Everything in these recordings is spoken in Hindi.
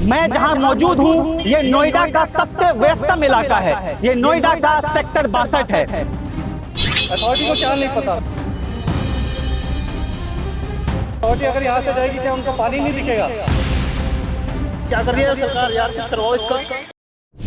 मैं जहां मौजूद हूं ये नोएडा का सबसे व्यस्तम इलाका है। ये नोएडा का सेक्टर 62 है। अथॉरिटी को क्या नहीं पता? अथॉरिटी अगर यहाँ से जाएगी क्या उनको पानी नहीं दिखेगा? क्या कर रही है सरकार यार, कुछ करवाओ इसका।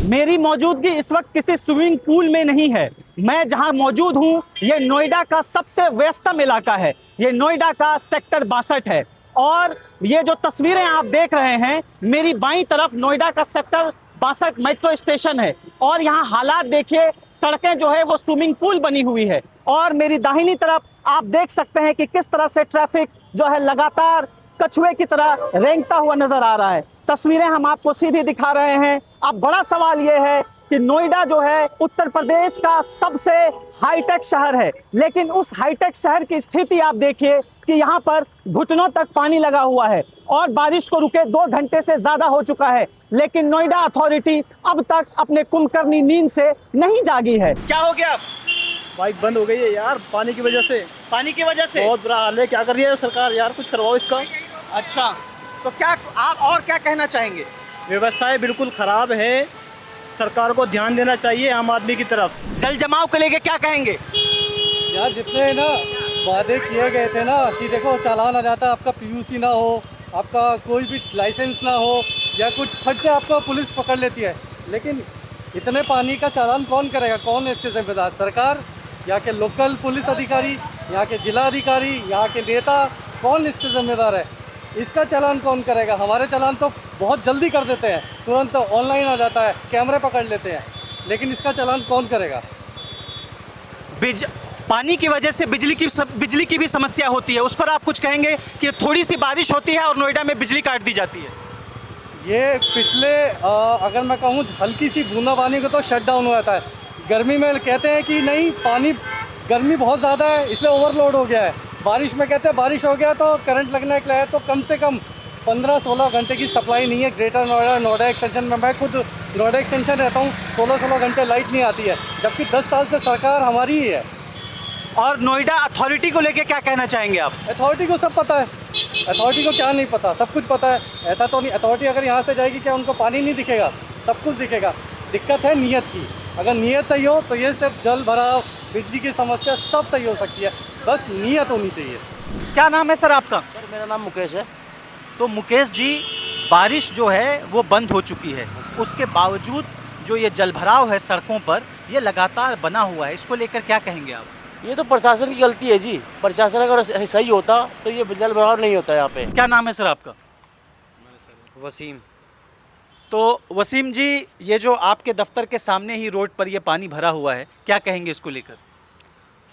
मेरी मौजूदगी इस वक्त किसी स्विमिंग पूल में नहीं है। मैं जहां मौजूद हूं ये नोएडा का सबसे व्यस्तम इलाका है। ये नोएडा का सेक्टर 62 है और ये जो तस्वीरें आप देख रहे हैं, मेरी बाईं तरफ नोएडा का सेक्टर 62 मेट्रो स्टेशन है और यहाँ हालात देखिए, सड़कें जो है वो स्विमिंग पूल बनी हुई है और मेरी दाहिनी तरफ आप देख सकते हैं कि किस तरह से ट्रैफिक जो है लगातार कछुए की तरह रेंगता हुआ नजर आ रहा है। तस्वीरें हम आपको सीधी दिखा रहे हैं। अब बड़ा सवाल यह है कि नोएडा जो है उत्तर प्रदेश का सबसे हाईटेक शहर है, लेकिन उस हाईटेक शहर की स्थिति आप देखिए कि यहाँ पर घुटनों तक पानी लगा हुआ है और बारिश को रुके 2 घंटे से ज्यादा हो चुका है, लेकिन नोएडा अथॉरिटी अब तक अपने कुंभकर्णी नींद से नहीं जागी है। क्या हो गया? बाइक बंद हो गई है यार पानी की वजह से। पानी की वजह से बहुत बुरा हाल है। क्या कर रही है सरकार यार, कुछ करवाओ इसका। अच्छा, तो क्या आप और क्या कहना चाहेंगे? व्यवस्थाएं बिल्कुल खराब है, सरकार को ध्यान देना चाहिए आम आदमी की तरफ। जल जमाव को लेके क्या कहेंगे? यार जितने ना वादे किए गए थे ना कि देखो चालान आ जाता, आपका पीयूसी ना हो, आपका कोई भी लाइसेंस ना हो या कुछ फट से आपको पुलिस पकड़ लेती है, लेकिन इतने पानी का चालान कौन करेगा? कौन है इसके जिम्मेदार? सरकार, यहाँ के लोकल पुलिस अधिकारी, यहाँ के जिला अधिकारी, यहाँ के नेता, कौन इसके जिम्मेदार है? इसका चालान कौन करेगा? हमारे चालान तो बहुत जल्दी कर देते हैं, तुरंत ऑनलाइन आ जाता है, कैमरे पकड़ लेते हैं, लेकिन इसका चालान कौन करेगा? पानी की वजह से बिजली की भी समस्या होती है, उस पर आप कुछ कहेंगे कि थोड़ी सी बारिश होती है और नोएडा में बिजली काट दी जाती है? ये पिछले अगर मैं कहूँ हल्की सी बूंदाबांदी को तो शट डाउन हो जाता है। गर्मी में कहते हैं कि नहीं पानी, गर्मी बहुत ज़्यादा है इसलिए ओवरलोड हो गया है। बारिश में कहते हैं बारिश हो गया तो करंट लगने के लिए है, तो कम से कम 15-16 घंटे की सप्लाई नहीं है ग्रेटर नोएडा। नोएडा एक्सटेंशन में मैं खुद नोएडा एक्सटेंशन रहता हूँ, 16-16 घंटे लाइट नहीं आती है, जबकि 10 साल से सरकार हमारी ही है। और नोएडा अथॉरिटी को लेके क्या कहना चाहेंगे आप? अथॉरिटी को सब पता है, अथॉरिटी को क्या नहीं पता? सब कुछ पता है। ऐसा तो नहीं अथॉरिटी अगर यहाँ से जाएगी क्या उनको पानी नहीं दिखेगा? सब कुछ दिखेगा। दिक्कत है नीयत की। अगर नीयत सही हो तो ये सिर्फ जल भराव, बिजली की समस्या सब सही हो सकती है, बस नीयत होनी चाहिए। क्या नाम है सर आपका? सर मेरा नाम मुकेश है। तो मुकेश जी, बारिश जो है वो बंद हो चुकी है, उसके बावजूद जो ये जलभराव है सड़कों पर ये लगातार बना हुआ है, इसको लेकर क्या कहेंगे आप? ये तो प्रशासन की गलती है जी। प्रशासन अगर सही होता तो ये जल भराव नहीं होता यहाँ पे। क्या नाम है सर आपका? वसीम। तो वसीम जी, ये जो आपके दफ्तर के सामने ही रोड पर ये पानी भरा हुआ है, क्या कहेंगे इसको लेकर?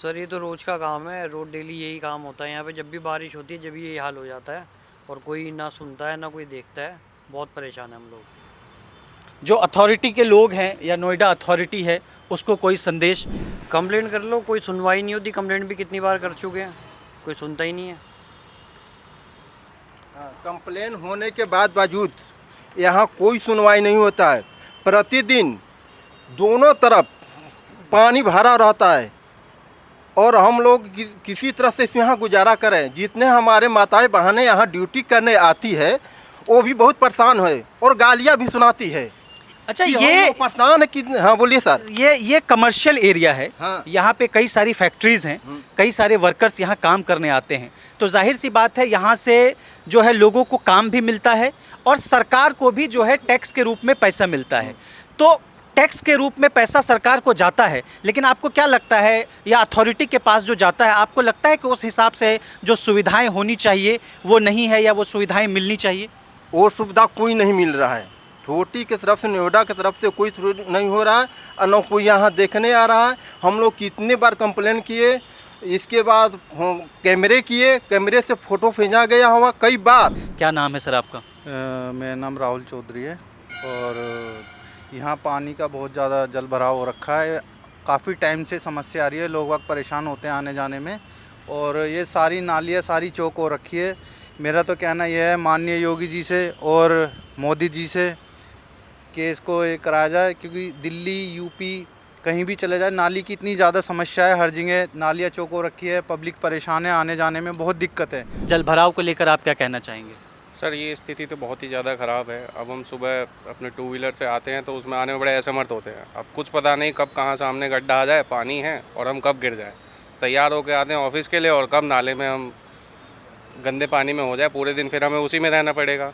सर ये तो रोज़ का काम है, रोज डेली यही काम होता है यहाँ पे। जब भी बारिश होती है जब भी यही हाल हो जाता है और कोई ना सुनता है ना कोई देखता है। बहुत परेशान है हम लोग। जो अथॉरिटी के लोग हैं या नोएडा अथॉरिटी है उसको कोई संदेश? कंप्लेंट कर लो, कोई सुनवाई नहीं होती। कंप्लेंट भी कितनी बार कर चुके हैं, कोई सुनता ही नहीं है। कंप्लेन होने के बावजूद यहाँ कोई सुनवाई नहीं होता है। प्रतिदिन दोनों तरफ पानी भरा रहता है और हम लोग किसी तरह से यहाँ गुजारा करें। जितने हमारे माताएं बहनें यहाँ ड्यूटी करने आती है वो भी बहुत परेशान है और गालियाँ भी सुनाती है। अच्छा, कि ये परेशान है कि हाँ बोलिए सर। ये कमर्शियल एरिया है। हाँ। यहाँ पे कई सारी फैक्ट्रीज हैं, कई सारे वर्कर्स यहाँ काम करने आते हैं, तो जाहिर सी बात है यहाँ से जो है लोगों को काम भी मिलता है और सरकार को भी जो है टैक्स के रूप में पैसा मिलता है। तो टैक्स के रूप में पैसा सरकार को जाता है, लेकिन आपको क्या लगता है या अथॉरिटी के पास जो जाता है, आपको लगता है कि उस हिसाब से जो सुविधाएँ होनी चाहिए वो नहीं है या वो सुविधाएँ मिलनी चाहिए? वो सुविधा कोई नहीं मिल रहा है। अथॉरिटी की तरफ से, नोएडा की तरफ से कोई नहीं हो रहा है और न कोई यहाँ देखने आ रहा है। हम लोग कितने बार कंप्लेन किए, इसके बाद कैमरे किए, कैमरे से फ़ोटो भेजा गया हुआ कई बार। क्या नाम है सर आपका? मेरा नाम राहुल चौधरी है और यहाँ पानी का बहुत ज़्यादा जल भराव हो रखा है। काफ़ी टाइम से समस्या आ रही है, लोग वक्त परेशान होते हैं आने जाने में और ये सारी नालियाँ सारी चौक हो रखी है। मेरा तो कहना यह है माननीय योगी जी से और मोदी जी से कि इसको ये कराया जाए, क्योंकि दिल्ली यूपी कहीं भी चले जाए नाली की इतनी ज़्यादा समस्या है। हर जगह नालियाँ चौक हो रखी है, पब्लिक परेशान है, आने जाने में बहुत दिक्कत है। जल भराव को लेकर आप क्या कहना चाहेंगे? सर ये स्थिति तो बहुत ही ज़्यादा ख़राब है। अब हम सुबह अपने टू व्हीलर से आते हैं तो उसमें आने में बड़े असमर्थ होते हैं। अब कुछ पता नहीं कब कहाँ सामने गड्ढा आ जाए, पानी है, और हम कब गिर जाए। तैयार होकर आते हैं ऑफिस के लिए और कब नाले में हम गंदे पानी में हो जाए पूरे दिन, फिर हमें उसी में रहना पड़ेगा।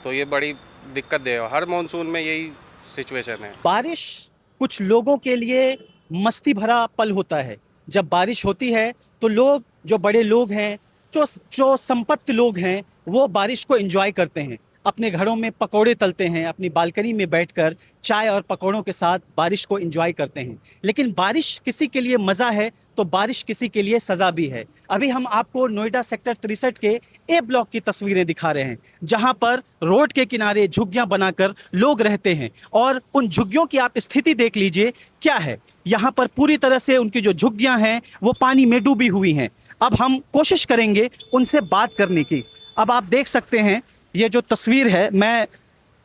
तो ये बड़ी दिक्कत देगा। हर मानसून में यही सिचुएशन है। बारिश कुछ लोगों के लिए मस्ती भरा पल होता है। जब बारिश होती है तो लोग, जो बड़े लोग हैं, जो संपन्न लोग हैं, वो बारिश को एंजॉय करते हैं। अपने घरों में पकौड़े तलते हैं, अपनी बालकनी में बैठकर चाय और पकौड़ों के साथ बारिश को एंजॉय करते हैं। लेकिन बारिश किसी के लिए मज़ा है तो बारिश किसी के लिए सज़ा भी है। अभी हम आपको नोएडा सेक्टर 63 के ए ब्लॉक की तस्वीरें दिखा रहे हैं, जहां पर रोड के किनारे झुग्गियां बनाकर लोग रहते हैं। और उन झुग्गियों की आप स्थिति देख लीजिए क्या है। यहाँ पर पूरी तरह से उनकी जो झुग्गियां हैं वो पानी में डूबी हुई हैं। अब हम कोशिश करेंगे उनसे बात करने की। अब आप देख सकते हैं ये जो तस्वीर है, मैं,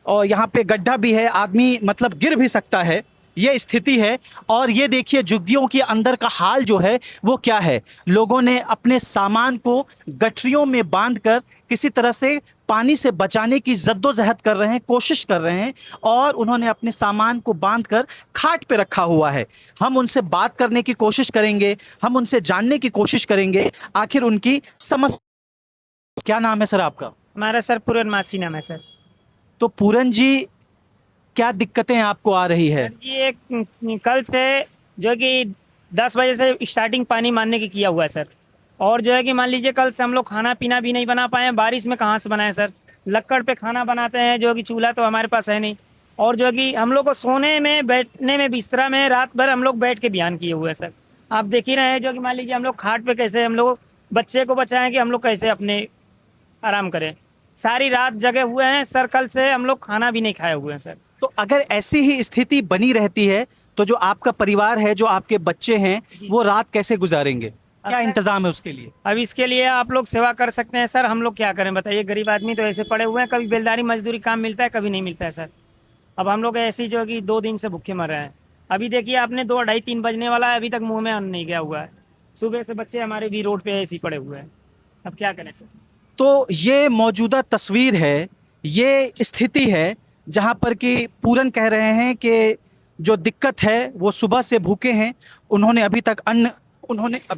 और यहाँ पे गड्ढा भी है, आदमी मतलब गिर भी सकता है, ये स्थिति है। और ये देखिए झुग्गियों के अंदर का हाल जो है वो क्या है। लोगों ने अपने सामान को गठरियों में बांधकर किसी तरह से पानी से बचाने की जद्दोजहद कर रहे हैं, कोशिश कर रहे हैं, और उन्होंने अपने सामान को बांधकर खाट पे रखा हुआ है। हम उनसे बात करने की कोशिश करेंगे, हम उनसे जानने की कोशिश करेंगे आखिर उनकी समस्या। क्या नाम है सर आपका? हमारा सर पूरन मासी नाम है सर। तो पूरन जी, क्या दिक्कतें आपको आ रही है? ये कल से जो है कि 10 बजे से स्टार्टिंग पानी मारने की किया हुआ है सर। और जो है कि मान लीजिए कल से हम लोग खाना पीना भी नहीं बना पाए हैं। बारिश में कहाँ से बनाएं सर? लक्कड़ पे खाना बनाते हैं, जो कि चूल्हा तो हमारे पास है नहीं। और जो है कि हम लोग को सोने में, बैठने में, बिस्तरा में रात भर हम लोग बैठ के बयान किए हुए हैं सर। आप देख ही रहे हैं, जो कि मान लीजिए हम लोग खाट पे कैसे हम लोग बच्चे को बचाएं कि हम लोग कैसे अपने आराम करें। सारी रात जगे हुए हैं सर। कल से हम लोग खाना भी नहीं खाए हुए हैं सर। तो अगर ऐसी ही स्थिति बनी रहती है तो जो आपका परिवार है, जो आपके बच्चे हैं, वो रात कैसे गुजारेंगे? क्या इंतजाम है उसके लिए? अब इसके लिए आप लोग सेवा कर सकते हैं सर। हम लोग क्या करें बताइए? गरीब आदमी तो ऐसे पड़े हुए हैं, कभी बेलदारी मजदूरी काम मिलता है, कभी नहीं मिलता है सर। अब हम लोग ऐसे ही जो है कि 2 दिन से भूखे मर रहे हैं। अभी देखिए आपने 2, 2:30, 3 बजने वाला है, अभी तक मुंह में अन्न नहीं गया हुआ है। सुबह से बच्चे हमारे भी रोड पे ऐसे ही पड़े हुए हैं। अब क्या करें सर? तो ये मौजूदा तस्वीर है, ये स्थिति है जहाँ पर कि पूरन कह रहे हैं कि जो दिक्कत है वो सुबह से भूखे हैं, उन्होंने अभी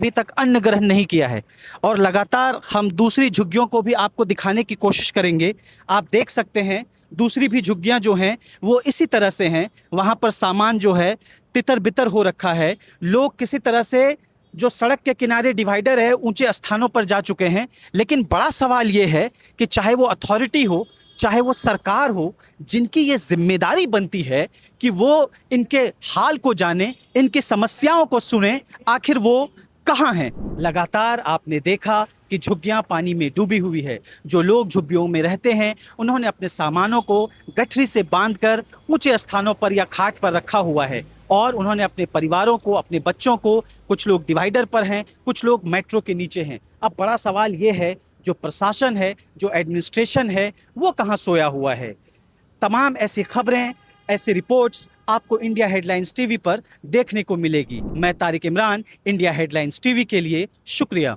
तक अन्न ग्रहण नहीं किया है। और लगातार हम दूसरी झुग्गियों को भी आपको दिखाने की कोशिश करेंगे। आप देख सकते हैं दूसरी भी झुग्गियाँ जो हैं वो इसी तरह से हैं। वहाँ पर सामान जो है तितर बितर हो रखा है। लोग किसी तरह से, जो सड़क के किनारे डिवाइडर है, ऊंचे स्थानों पर जा चुके हैं। लेकिन बड़ा सवाल ये है कि चाहे वो अथॉरिटी हो, चाहे वो सरकार हो, जिनकी ये जिम्मेदारी बनती है कि वो इनके हाल को जाने, इनकी समस्याओं को सुने, आखिर वो कहाँ हैं? लगातार आपने देखा कि झुग्गियाँ पानी में डूबी हुई है। जो लोग झुग्गियों में रहते हैं उन्होंने अपने सामानों को गठरी से बांधकर ऊंचे स्थानों पर या खाट पर रखा हुआ है। और उन्होंने अपने परिवारों को, अपने बच्चों को, कुछ लोग डिवाइडर पर हैं, कुछ लोग मेट्रो के नीचे हैं। अब बड़ा सवाल ये है, जो प्रशासन है, जो एडमिनिस्ट्रेशन है, वो कहाँ सोया हुआ है? तमाम ऐसी खबरें, ऐसी रिपोर्ट्स आपको इंडिया हेडलाइंस टीवी पर देखने को मिलेगी। मैं Tariq Imran, India headlines TV के लिए शुक्रिया।